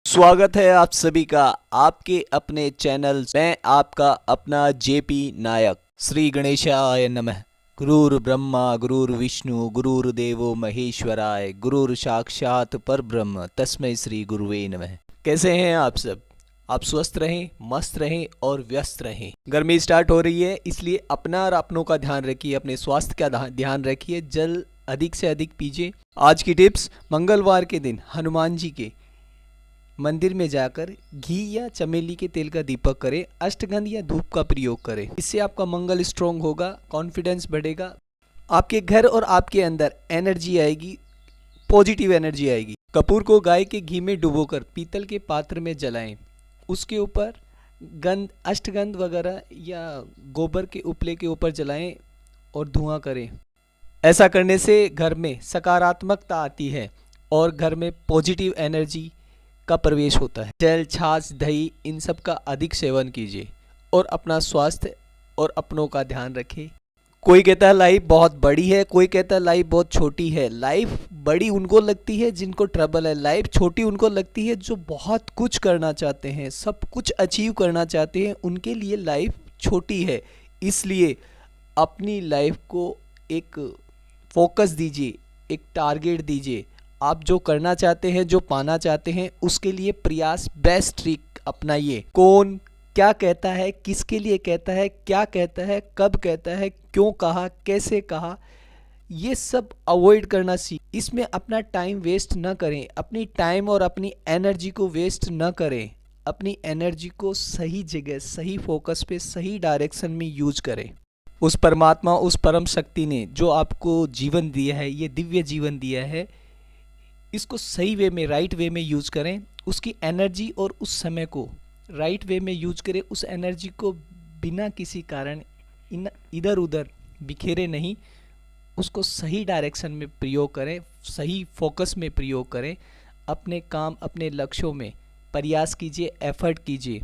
स्वागत है आप सभी का आपके अपने चैनल में। आपका अपना जेपी नायक। श्री गणेशाय नमः। गुरुर् ब्रह्मा गुरुर्विष्णु गुरुर्देवो महेश्वराय गुरुर् साक्षात परब्रह्म तस्मै श्री गुरुवे नमः। कैसे हैं आप सब? आप स्वस्थ रहें, मस्त रहें और व्यस्त रहें। गर्मी स्टार्ट हो रही है, इसलिए अपना और अपनों का ध्यान रखिए, अपने स्वास्थ्य का ध्यान रखिए। जल अधिक से अधिक पीजिए। आज की टिप्स: मंगलवार के दिन हनुमान जी के मंदिर में जाकर घी या चमेली के तेल का दीपक करें। अष्टगंध या धूप का प्रयोग करें। इससे आपका मंगल स्ट्रोंग होगा, कॉन्फिडेंस बढ़ेगा, आपके घर और आपके अंदर एनर्जी आएगी, पॉजिटिव एनर्जी आएगी। कपूर को गाय के घी में डुबोकर पीतल के पात्र में जलाएं। उसके ऊपर गंध, अष्टगंध वगैरह या गोबर के उपले के ऊपर जलाएं और धुआं करें। ऐसा करने से घर में सकारात्मकता आती है और घर में पॉजिटिव एनर्जी का प्रवेश होता है। जल, छाछ, दही इन सब का अधिक सेवन कीजिए और अपना स्वास्थ्य और अपनों का ध्यान रखें। कोई कहता है लाइफ बहुत बड़ी है, कोई कहता है लाइफ बहुत छोटी है। लाइफ बड़ी उनको लगती है जिनको ट्रबल है, लाइफ छोटी उनको लगती है जो बहुत कुछ करना चाहते हैं, सब कुछ अचीव करना चाहते हैं, उनके लिए लाइफ छोटी है। इसलिए अपनी लाइफ को एक फोकस दीजिए, एक टारगेट दीजिए। आप जो करना चाहते हैं, जो पाना चाहते हैं, उसके लिए प्रयास, बेस्ट ट्रिक अपनाइए। कौन क्या कहता है, किसके लिए कहता है, क्या कहता है, कब कहता है, क्यों कहा, कैसे कहा, ये सब अवॉइड करना सीख। इसमें अपना टाइम वेस्ट न करें, अपनी टाइम और अपनी एनर्जी को वेस्ट न करें। अपनी एनर्जी को सही जगह, सही फोकस पे, सही डायरेक्शन में यूज करें। उस परमात्मा, उस परम शक्ति ने जो आपको जीवन दिया है, ये दिव्य जीवन दिया है, इसको सही वे में, राइट वे में यूज करें। उसकी एनर्जी और उस समय को राइट वे में यूज करें। उस एनर्जी को बिना किसी कारण इधर उधर बिखेरे नहीं, उसको सही डायरेक्शन में प्रयोग करें, सही फोकस में प्रयोग करें। अपने काम, अपने लक्ष्यों में प्रयास कीजिए, एफर्ट कीजिए।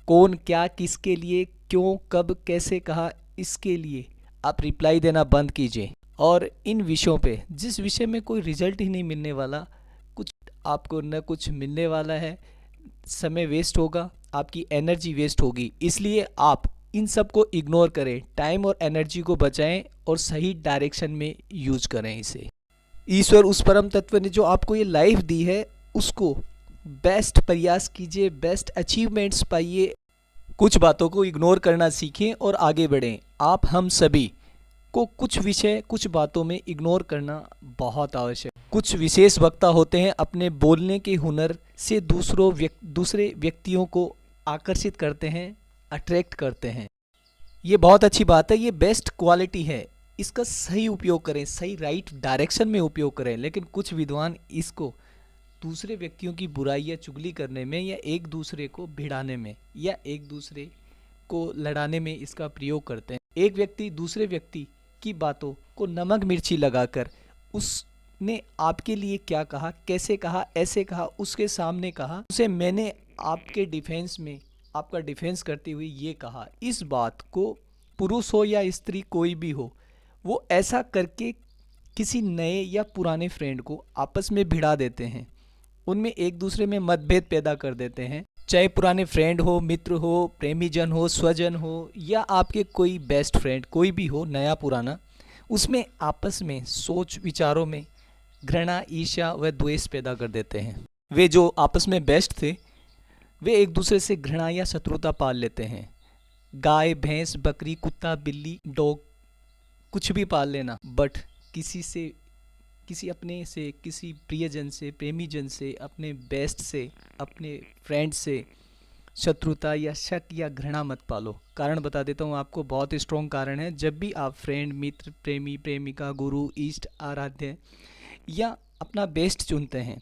कौन, क्या, किसके लिए, क्यों, कब, कैसे कहा, इसके लिए आप रिप्लाई देना बंद कीजिए। और इन विषयों पे, जिस विषय में कोई रिजल्ट ही नहीं मिलने वाला, कुछ आपको न कुछ मिलने वाला है, समय वेस्ट होगा, आपकी एनर्जी वेस्ट होगी। इसलिए आप इन सब को इग्नोर करें, टाइम और एनर्जी को बचाएं और सही डायरेक्शन में यूज करें इसे। ईश्वर, उस परम तत्व ने जो आपको ये लाइफ दी है, उसको बेस्ट प्रयास कीजिए, बेस्ट अचीवमेंट्स पाइए। कुछ बातों को इग्नोर करना सीखें और आगे बढ़ें। आप हम सभी को कुछ विषय, कुछ बातों में इग्नोर करना बहुत आवश्यक। कुछ विशेष वक्ता होते हैं, अपने बोलने के हुनर से दूसरे व्यक्तियों को आकर्षित करते हैं, अट्रैक्ट करते हैं। ये बहुत अच्छी बात है, ये बेस्ट क्वालिटी है। इसका सही उपयोग करें, सही राइट डायरेक्शन में उपयोग करें। लेकिन कुछ विद्वान इसको दूसरे व्यक्तियों की बुराई या चुगली करने में, या एक दूसरे को भिड़ाने में, या एक दूसरे को लड़ाने में इसका प्रयोग करते हैं। एक व्यक्ति दूसरे व्यक्ति की बातों को नमक मिर्ची लगाकर, उसने आपके लिए क्या कहा, कैसे कहा, ऐसे कहा, उसके सामने कहा, उसे मैंने आपके डिफेंस में, आपका डिफेंस करते हुए ये कहा। इस बात को पुरुष हो या स्त्री, कोई भी हो, वो ऐसा करके किसी नए या पुराने फ्रेंड को आपस में भिड़ा देते हैं, उनमें एक दूसरे में मतभेद पैदा कर देते हैं। चाहे पुराने फ्रेंड हो, मित्र हो, प्रेमी जन हो, स्वजन हो, या आपके कोई बेस्ट फ्रेंड, कोई भी हो, नया पुराना, उसमें आपस में सोच विचारों में घृणा, ईर्ष्या व द्वेष पैदा कर देते हैं। वे जो आपस में बेस्ट थे, वे एक दूसरे से घृणा या शत्रुता पाल लेते हैं। गाय, भैंस, बकरी, कुत्ता, बिल्ली, डॉग, कुछ भी पाल लेना, बट किसी अपने से, किसी प्रियजन से, प्रेमी जन से, अपने बेस्ट से, अपने फ्रेंड से शत्रुता या शक या घृणा मत पालो। कारण बता देता हूँ आपको, बहुत स्ट्रॉन्ग कारण है। जब भी आप फ्रेंड, मित्र, प्रेमी, प्रेमिका, गुरु, इष्ट, आराध्य या अपना बेस्ट चुनते हैं,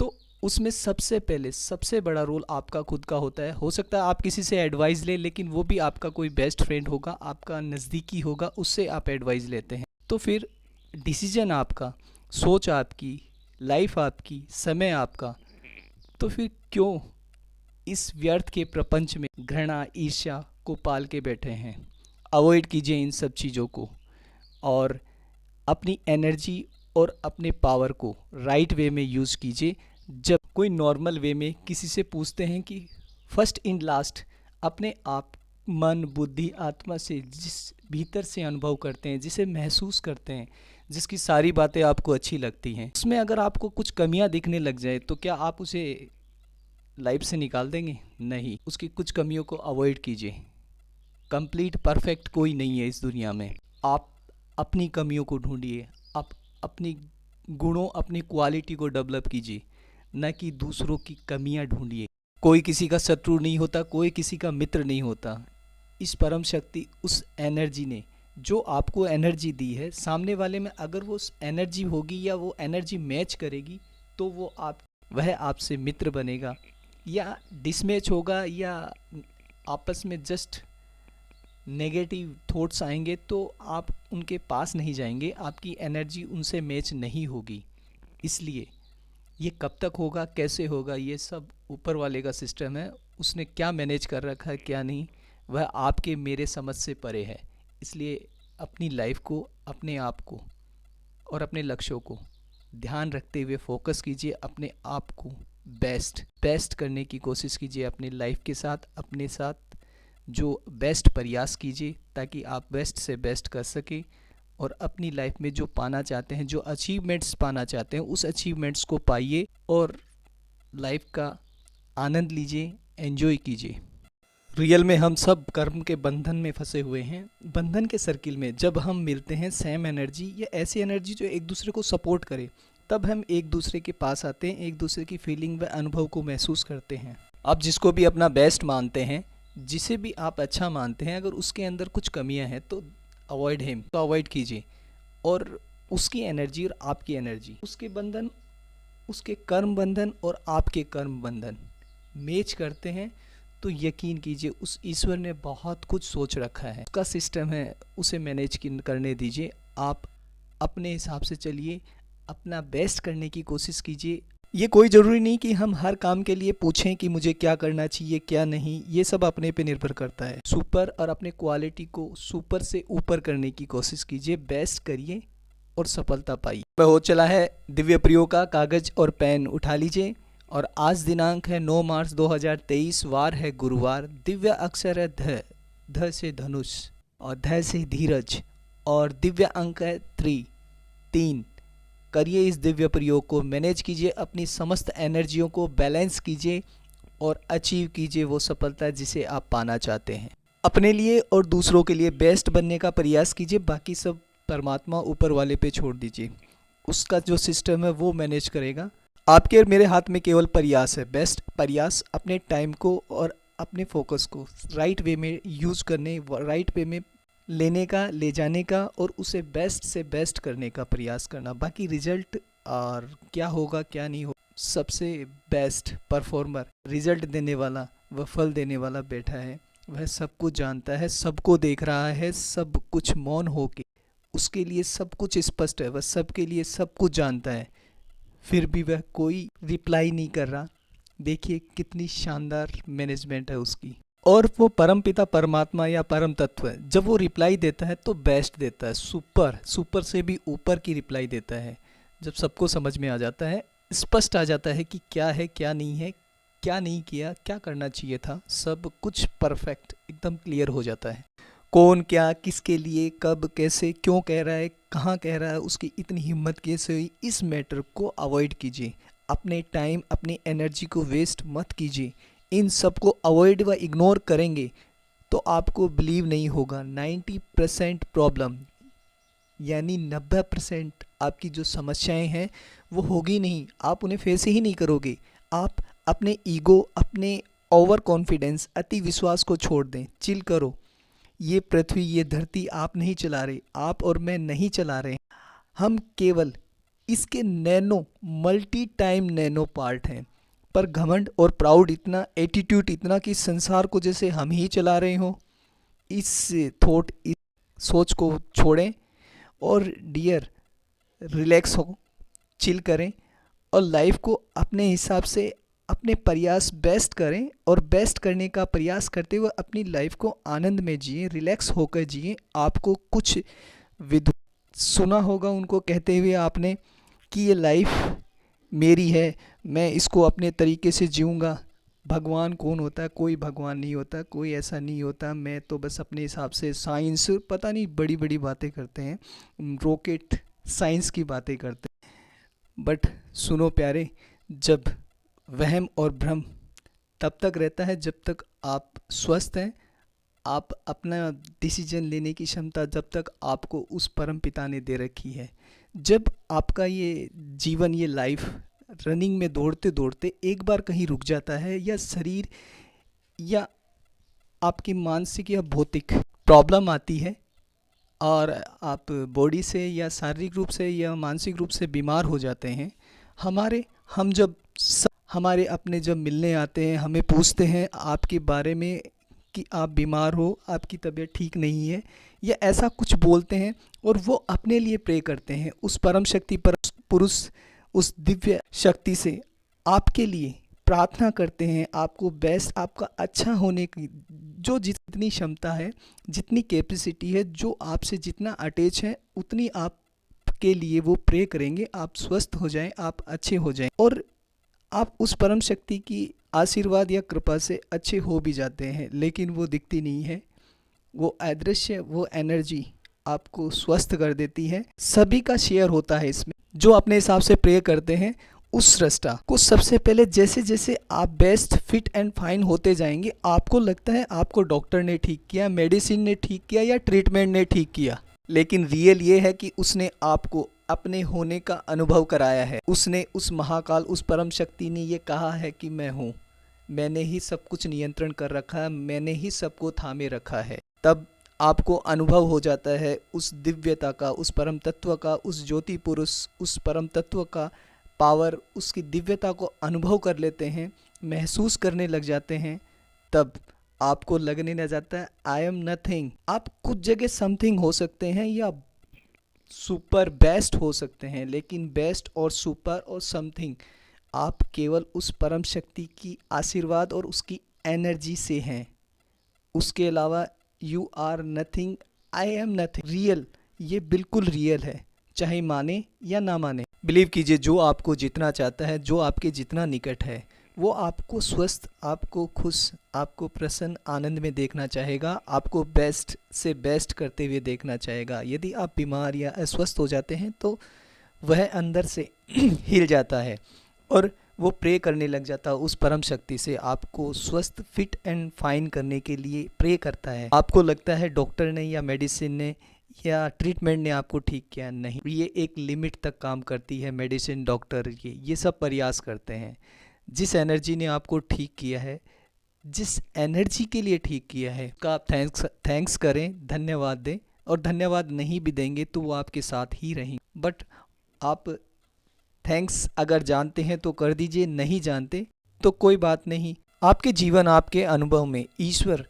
तो उसमें सबसे पहले सबसे बड़ा रोल आपका खुद का होता है। हो सकता है आप किसी से एडवाइस लें, लेकिन वो भी आपका कोई बेस्ट फ्रेंड होगा, आपका नज़दीकी होगा, उससे आप एडवाइस लेते हैं। तो फिर डिसीजन आपका, सोच आपकी, लाइफ आपकी, समय आपका। तो फिर क्यों इस व्यर्थ के प्रपंच में घृणा, ईर्ष्या को पाल के बैठे हैं? अवॉइड कीजिए इन सब चीज़ों को और अपनी एनर्जी और अपने पावर को राइट वे में यूज़ कीजिए। जब कोई नॉर्मल वे में किसी से पूछते हैं कि फर्स्ट इन लास्ट अपने आप मन बुद्धि आत्मा से जिस भीतर से अनुभव करते हैं, जिसे महसूस करते हैं, जिसकी सारी बातें आपको अच्छी लगती हैं, उसमें अगर आपको कुछ कमियां दिखने लग जाए तो क्या आप उसे लाइफ से निकाल देंगे? नहीं, उसकी कुछ कमियों को अवॉइड कीजिए। कंप्लीट परफेक्ट कोई नहीं है इस दुनिया में। आप अपनी कमियों को ढूंढिए, आप अपनी गुणों अपनी क्वालिटी को डेवलप कीजिए, न कि दूसरों की कमियां ढूंढिए। कोई किसी का शत्रु नहीं होता, कोई किसी का मित्र नहीं होता। इस परम शक्ति उस एनर्जी ने जो आपको एनर्जी दी है, सामने वाले में अगर वो एनर्जी होगी या वो एनर्जी मैच करेगी तो वह आपसे मित्र बनेगा, या डिसमैच होगा या आपस में जस्ट नेगेटिव थॉट्स आएंगे तो आप उनके पास नहीं जाएंगे, आपकी एनर्जी उनसे मैच नहीं होगी। इसलिए ये कब तक होगा, कैसे होगा, ये सब ऊपर वाले का सिस्टम है। उसने क्या मैनेज कर रखा है क्या नहीं, वह आपके मेरे समझ से परे है। इसलिए अपनी लाइफ को, अपने आप को और अपने लक्ष्यों को ध्यान रखते हुए फोकस कीजिए। अपने आप को बेस्ट करने की कोशिश कीजिए। अपनी लाइफ के साथ अपने साथ जो बेस्ट प्रयास कीजिए ताकि आप बेस्ट से बेस्ट कर सकें और अपनी लाइफ में जो पाना चाहते हैं, जो अचीवमेंट्स पाना चाहते हैं, उस अचीवमेंट्स को पाइए और लाइफ का आनंद लीजिए, एंजॉय कीजिए। रियल में हम सब कर्म के बंधन में फंसे हुए हैं। बंधन के सर्किल में जब हम मिलते हैं सेम एनर्जी या ऐसी एनर्जी जो एक दूसरे को सपोर्ट करे, तब हम एक दूसरे के पास आते हैं, एक दूसरे की फीलिंग व अनुभव को महसूस करते हैं। आप जिसको भी अपना बेस्ट मानते हैं, जिसे भी आप अच्छा मानते हैं, अगर उसके अंदर कुछ कमियां हैं तो अवॉइड कीजिए। और उसकी एनर्जी और आपकी एनर्जी, उसके बंधन, उसके कर्म बंधन और आपके कर्म बंधन मैच करते हैं तो यकीन कीजिए उस ईश्वर ने बहुत कुछ सोच रखा है, उसका सिस्टम है, उसे मैनेज करने दीजिए। आप अपने हिसाब से चलिए, अपना बेस्ट करने की कोशिश कीजिए। ये कोई ज़रूरी नहीं कि हम हर काम के लिए पूछें कि मुझे क्या करना चाहिए क्या नहीं, ये सब अपने पे निर्भर करता है। सुपर और अपने क्वालिटी को सुपर से ऊपर करने की कोशिश कीजिए, बेस्ट करिए और सफलता पाइए। वह हो चला है दिव्य प्रियो का कागज और पेन उठा लीजिए और आज दिनांक है 9 मार्च 2023, वार है गुरुवार। दिव्य अक्षर है ध से धनुष और ध से धीरज और दिव्य अंक है 3। करिए इस दिव्य प्रयोग को, मैनेज कीजिए अपनी समस्त एनर्जियों को, बैलेंस कीजिए और अचीव कीजिए वो सफलता जिसे आप पाना चाहते हैं। अपने लिए और दूसरों के लिए बेस्ट बनने का प्रयास कीजिए, बाकी सब परमात्मा ऊपर वाले पे छोड़ दीजिए, उसका जो सिस्टम है वो मैनेज करेगा। आपके और मेरे हाथ में केवल प्रयास है, बेस्ट प्रयास अपने टाइम को और अपने फोकस को राइट वे में यूज़ करने, राइट वे में लेने का, ले जाने का और उसे बेस्ट से बेस्ट करने का प्रयास करना। बाकी रिजल्ट और क्या होगा क्या नहीं होगा, सबसे बेस्ट परफॉर्मर, रिजल्ट देने वाला, वह फल देने वाला बैठा है, वह सब कुछ जानता है, सबको देख रहा है, सब कुछ मौन होके, उसके लिए सब कुछ स्पष्ट है, वह सबके लिए सब कुछ जानता है, फिर भी वह कोई रिप्लाई नहीं कर रहा। देखिए कितनी शानदार मैनेजमेंट है उसकी। और वो परमपिता परमात्मा या परम तत्व है, जब वो रिप्लाई देता है तो बेस्ट देता है, सुपर से भी ऊपर की रिप्लाई देता है। जब सबको समझ में आ जाता है, स्पष्ट आ जाता है कि क्या है क्या नहीं है, क्या नहीं किया, क्या करना चाहिए था, सब कुछ परफेक्ट एकदम क्लियर हो जाता है। कौन क्या किसके लिए कब कैसे क्यों कह रहा है, कहाँ कह रहा है, उसकी इतनी हिम्मत कैसे हुई, इस मैटर को अवॉइड कीजिए। अपने टाइम अपनी एनर्जी को वेस्ट मत कीजिए। इन सब को अवॉइड व इग्नोर करेंगे तो आपको बिलीव नहीं होगा, 90% प्रॉब्लम यानी 90% आपकी जो समस्याएं हैं वो होगी नहीं, आप उन्हें फेस ही नहीं करोगे। आप अपने ईगो, अपने ओवर कॉन्फिडेंस, अति विश्वास को छोड़ दें, चिल करो। ये पृथ्वी, ये धरती आप नहीं चला रहे, आप और मैं नहीं चला रहे, हम केवल इसके मल्टी टाइम नैनो पार्ट हैं। पर घमंड और प्राउड इतना, एटीट्यूड इतना कि संसार को जैसे हम ही चला रहे हों, इस सोच को छोड़ें और डियर रिलैक्स हो, चिल करें और लाइफ को अपने हिसाब से अपने प्रयास बेस्ट करें और बेस्ट करने का प्रयास करते हुए अपनी लाइफ को आनंद में जिए, रिलैक्स होकर जिए। आपको कुछ सुना होगा उनको कहते हुए आपने कि ये लाइफ मेरी है, मैं इसको अपने तरीके से जीऊँगा। भगवान कौन होता है? कोई भगवान नहीं होता, कोई ऐसा नहीं होता। मैं तो बस अपने हिसाब से साइंस पता नहीं बड़ी बड़ी बातें करते हैं, रॉकेट साइंस की बातें करते हैं। बट सुनो प्यारे, जब वहम और भ्रम तब तक रहता है जब तक आप स्वस्थ हैं, आप अपना डिसीजन लेने की क्षमता जब तक आपको उस परम पिता ने दे रखी है। जब आपका ये जीवन, ये लाइफ रनिंग में दौड़ते दौड़ते एक बार कहीं रुक जाता है, या शरीर या आपकी मानसिक या भौतिक प्रॉब्लम आती है और आप बॉडी से या शारीरिक रूप से या मानसिक रूप से बीमार हो जाते हैं, हमारे अपने जब मिलने आते हैं, हमें पूछते हैं आपके बारे में कि आप बीमार हो, आपकी तबीयत ठीक नहीं है, या ऐसा कुछ बोलते हैं, और वो अपने लिए प्रे करते हैं उस परम शक्ति पर, पुरुष, उस दिव्य शक्ति से आपके लिए प्रार्थना करते हैं, आपको बेस्ट, आपका अच्छा होने की जो जितनी क्षमता है, जितनी कैपेसिटी है, जो आपसे जितना अटैच है, उतनी आपके लिए वो प्रे करेंगे, आप स्वस्थ हो जाएं, आप अच्छे हो जाएं, और आप उस परम शक्ति की आशीर्वाद या कृपा से अच्छे हो भी जाते हैं। लेकिन वो दिखती नहीं है, वो अदृश्य, वो एनर्जी आपको स्वस्थ कर देती है। सभी का शेयर होता है इसमें। जो अपने हिसाब से प्रे करते हैं, उस सृष्टा को सबसे पहले जैसे जैसे आप बेस्ट फिट एंड फाइन होते जाएंगे, आपको लगता है आपको डॉक्टर ने ठीक किया, मेडिसिन ने ठीक किया, या ट्रीटमेंट ने ठीक किया, लेकिन रियल ये है कि उसने आपको अपने होने का अनुभव कराया है। उसने, उस महाकाल, उस परम शक्ति ने ये कहा है कि मैं हूँ, मैंने ही सब कुछ नियंत्रण कर रखा है, मैंने ही सबको थामे रखा है। तब आपको अनुभव हो जाता है उस दिव्यता का, उस परम तत्व का, उस ज्योति पुरुष, उस परम तत्व का पावर, उसकी दिव्यता को अनुभव कर लेते हैं, महसूस करने लग जाते हैं। तब आपको लगने लग जाता है आई एम नथिंग। आप कुछ जगह समथिंग हो सकते हैं या सुपर बेस्ट हो सकते हैं, लेकिन बेस्ट और सुपर और समथिंग आप केवल उस परम शक्ति की आशीर्वाद और उसकी एनर्जी से हैं। उसके अलावा you are nothing, I am nothing. Real, ये बिल्कुल रियल है, चाहे माने या ना माने। बिलीव कीजिए, जो आपको जितना चाहता है, जो आपके जितना निकट है, वो आपको स्वस्थ, आपको खुश, आपको प्रसन्न, आनंद में देखना चाहेगा, आपको बेस्ट से बेस्ट करते हुए देखना चाहेगा। यदि आप बीमार या अस्वस्थ हो जाते हैं तो वह अंदर से हिल जाता है और वो प्रे करने लग जाता है उस परम शक्ति से, आपको स्वस्थ, फिट एंड फाइन करने के लिए प्रे करता है। आपको लगता है डॉक्टर ने या मेडिसिन ने या ट्रीटमेंट ने आपको ठीक किया, नहीं, ये एक लिमिट तक काम करती है। मेडिसिन, डॉक्टर, ये सब प्रयास करते हैं। जिस एनर्जी ने आपको ठीक किया है, जिस एनर्जी के लिए ठीक किया है, का आप थैंक्स करें, धन्यवाद दें, और धन्यवाद नहीं भी देंगे तो वो आपके साथ ही रहेंगे। बट आप थैंक्स अगर जानते हैं तो कर दीजिए, नहीं जानते तो कोई बात नहीं। आपके जीवन, आपके अनुभव में ईश्वर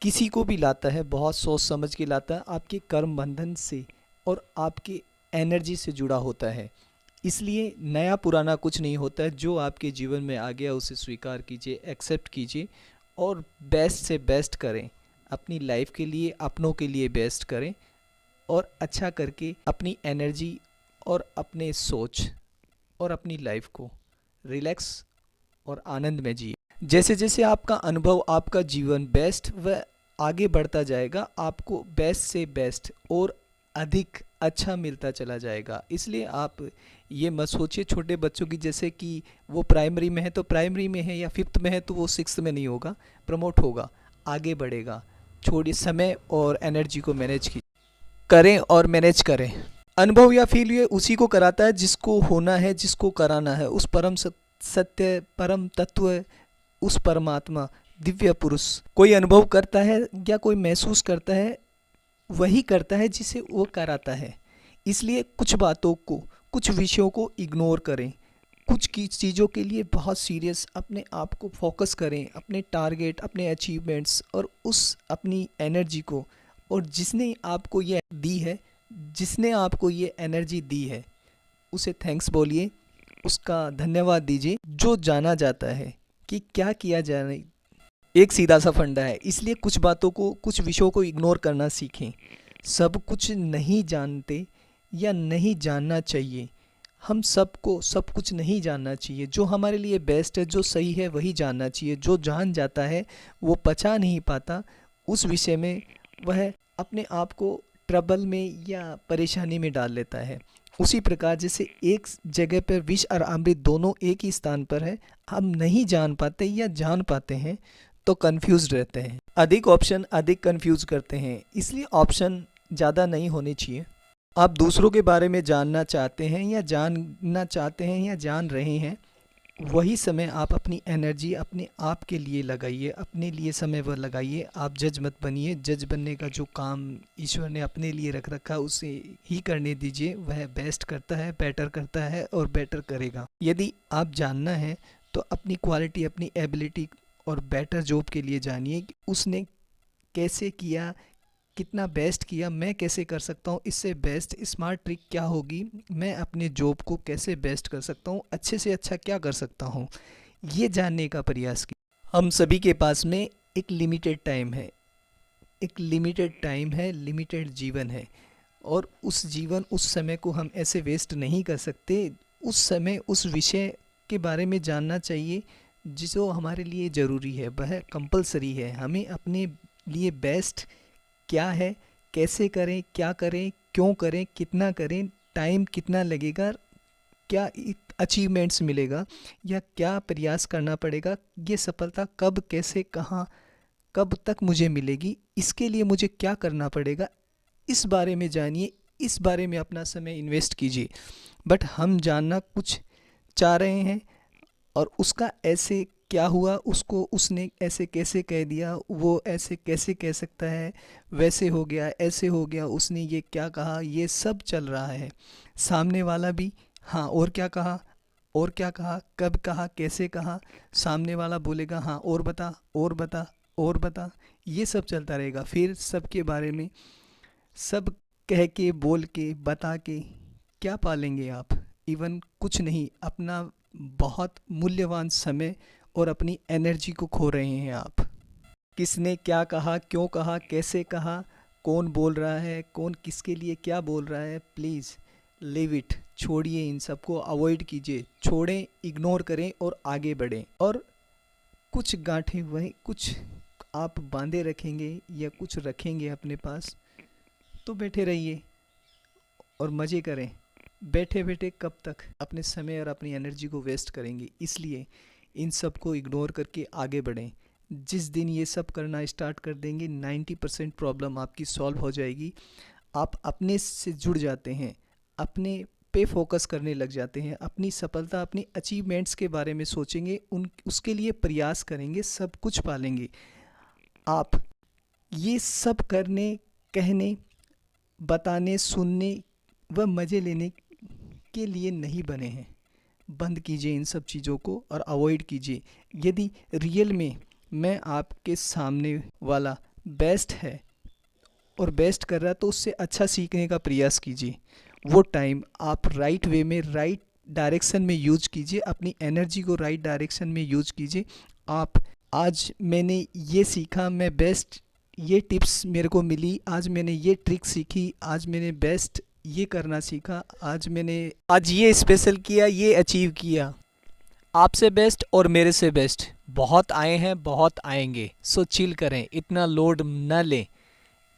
किसी को भी लाता है, बहुत सोच समझ के लाता है, आपके कर्म बंधन से और आपके एनर्जी से जुड़ा होता है। इसलिए नया पुराना कुछ नहीं होता है। जो आपके जीवन में आ गया उसे स्वीकार कीजिए, एक्सेप्ट कीजिए और बेस्ट से बेस्ट करें। अपनी लाइफ के लिए, अपनों के लिए बेस्ट करें और अच्छा करके अपनी एनर्जी और अपने सोच और अपनी लाइफ को रिलैक्स और आनंद में जिए। जैसे जैसे आपका अनुभव, आपका जीवन बेस्ट व आगे बढ़ता जाएगा, आपको बेस्ट से बेस्ट और अधिक अच्छा मिलता चला जाएगा। इसलिए आप ये मत सोचिए छोटे बच्चों की जैसे कि वो प्राइमरी में है तो प्राइमरी में है, या फिफ्थ में है तो वो सिक्स्थ में नहीं होगा, प्रमोट होगा, आगे बढ़ेगा। छोड़िए, समय और एनर्जी को मैनेज करें और मैनेज करें। अनुभव या फील ये उसी को कराता है जिसको होना है, जिसको कराना है। उस परम सत्य, परम तत्व, उस परमात्मा, दिव्य पुरुष कोई अनुभव करता है या कोई महसूस करता है, वही करता है जिसे वो कराता है। इसलिए कुछ बातों को, कुछ विषयों को इग्नोर करें, कुछ की चीज़ों के लिए बहुत सीरियस अपने आप को फोकस करें, अपने टारगेट, अपने अचीवमेंट्स और उस अपनी एनर्जी को, और जिसने आपको ये दी है, जिसने आपको ये एनर्जी दी है, उसे थैंक्स बोलिए, उसका धन्यवाद दीजिए। जो जाना जाता है कि क्या किया जाए, एक सीधा सा फंडा है। इसलिए कुछ बातों को, कुछ विषयों को इग्नोर करना सीखें। सब कुछ नहीं जानते या नहीं जानना चाहिए। हम सबको सब कुछ नहीं जानना चाहिए। जो हमारे लिए बेस्ट है, जो सही है, वही जानना चाहिए। जो जान जाता है वो पचा नहीं पाता उस विषय में, वह अपने आप को ट्रबल में या परेशानी में डाल लेता है। उसी प्रकार जैसे एक जगह पर विष और अमृत दोनों एक ही स्थान पर है, हम नहीं जान पाते या जान पाते हैं तो कंफ्यूज रहते हैं। अधिक ऑप्शन अधिक कंफ्यूज करते हैं, इसलिए ऑप्शन ज़्यादा नहीं होने चाहिए। आप दूसरों के बारे में जानना चाहते हैं या जानना चाहते हैं या जान रहे हैं, वही समय आप अपनी एनर्जी अपने आप के लिए लगाइए, अपने लिए समय वह लगाइए। आप जज मत बनिए। जज बनने का जो काम ईश्वर ने अपने लिए रख रखा उसे ही करने दीजिए। वह बेस्ट करता है, बेटर करता है और बेटर करेगा। यदि आप जानना है तो अपनी क्वालिटी, अपनी एबिलिटी और बेटर जॉब के लिए जानिए कि उसने कैसे किया, कितना बेस्ट किया, मैं कैसे कर सकता हूँ इससे बेस्ट। स्मार्ट ट्रिक क्या होगी, मैं अपने जॉब को कैसे बेस्ट कर सकता हूँ, अच्छे से अच्छा क्या कर सकता हूँ, ये जानने का प्रयास किया। हम सभी के पास में एक लिमिटेड टाइम है, एक लिमिटेड टाइम है, लिमिटेड जीवन है, और उस जीवन, उस समय को हम ऐसे वेस्ट नहीं कर सकते। उस समय उस विषय के बारे में जानना चाहिए जो हमारे लिए ज़रूरी है, वह कंपलसरी है। हमें अपने लिए बेस्ट क्या है, कैसे करें, क्या करें, क्यों करें, कितना करें, टाइम कितना लगेगा, क्या अचीवमेंट्स मिलेगा या क्या प्रयास करना पड़ेगा, ये सफलता कब, कैसे, कहाँ, कब तक मुझे मिलेगी, इसके लिए मुझे क्या करना पड़ेगा, इस बारे में जानिए, इस बारे में अपना समय इन्वेस्ट कीजिए। बट हम जानना कुछ चाह रहे हैं और उसका ऐसे क्या हुआ, उसको उसने ऐसे कैसे कह दिया, वो ऐसे कैसे कह सकता है, वैसे हो गया, ऐसे हो गया, उसने ये क्या कहा, ये सब चल रहा है। सामने वाला भी हाँ और क्या कहा, और क्या कहा, कब कहा, कैसे कहा, सामने वाला बोलेगा हाँ और बता, और बता, और बता, ये सब चलता रहेगा। फिर सबके बारे में सब कह के, बोल के, बता के क्या पालेंगे आप? इवन कुछ नहीं। अपना बहुत मूल्यवान समय और अपनी एनर्जी को खो रहे हैं आप। किसने क्या कहा, क्यों कहा, कैसे कहा, कौन बोल रहा है, कौन किसके लिए क्या बोल रहा है, प्लीज़ लीव इट। छोड़िए, इन सबको अवॉइड कीजिए, छोड़ें, इग्नोर करें और आगे बढ़ें। और कुछ गांठें वहीं कुछ आप बांधे रखेंगे या कुछ रखेंगे अपने पास, तो बैठे रहिए और मज़े करें। बैठे बैठे कब तक अपने समय और अपनी एनर्जी को वेस्ट करेंगे? इसलिए इन सब को इग्नोर करके आगे बढ़ें। जिस दिन ये सब करना स्टार्ट कर देंगे 90% प्रॉब्लम आपकी सॉल्व हो जाएगी। आप अपने से जुड़ जाते हैं, अपने पे फोकस करने लग जाते हैं, अपनी सफलता, अपनी अचीवमेंट्स के बारे में सोचेंगे, उसके लिए प्रयास करेंगे, सब कुछ पालेंगे। आप ये सब करने, कहने, बताने, सुनने व मज़े लेने के लिए नहीं बने हैं। बंद कीजिए इन सब चीज़ों को और अवॉइड कीजिए। यदि रियल में मैं आपके सामने वाला बेस्ट है और बेस्ट कर रहा है तो उससे अच्छा सीखने का प्रयास कीजिए। वो टाइम आप राइट वे में, राइट डायरेक्शन में यूज कीजिए, अपनी एनर्जी को राइट डायरेक्शन में यूज कीजिए। आप आज मैंने ये सीखा, मैं बेस्ट, ये टिप्स मेरे को मिली, आज मैंने ये ट्रिक सीखी, आज मैंने बेस्ट ये करना सीखा, आज ये स्पेशल किया, ये अचीव किया। आपसे बेस्ट और मेरे से बेस्ट बहुत आए हैं, बहुत आएंगे। सो चिल करें, इतना लोड न लें,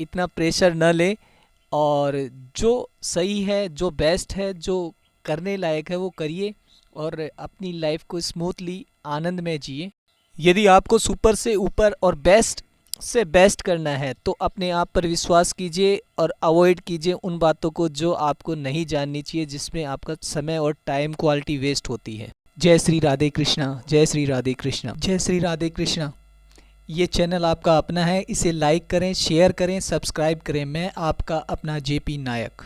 इतना प्रेशर न लें, और जो सही है, जो बेस्ट है, जो करने लायक है वो करिए और अपनी लाइफ को स्मूथली आनंद में जिए। यदि आपको सुपर से ऊपर और बेस्ट से बेस्ट करना है तो अपने आप पर विश्वास कीजिए और अवॉइड कीजिए उन बातों को जो आपको नहीं जाननी चाहिए, जिसमें आपका समय और टाइम क्वालिटी वेस्ट होती है। जय श्री राधे कृष्णा, जय श्री राधे कृष्णा, जय श्री राधे कृष्णा। ये चैनल आपका अपना है, इसे लाइक करें, शेयर करें, सब्सक्राइब करें। मैं आपका अपना जेपी नायक।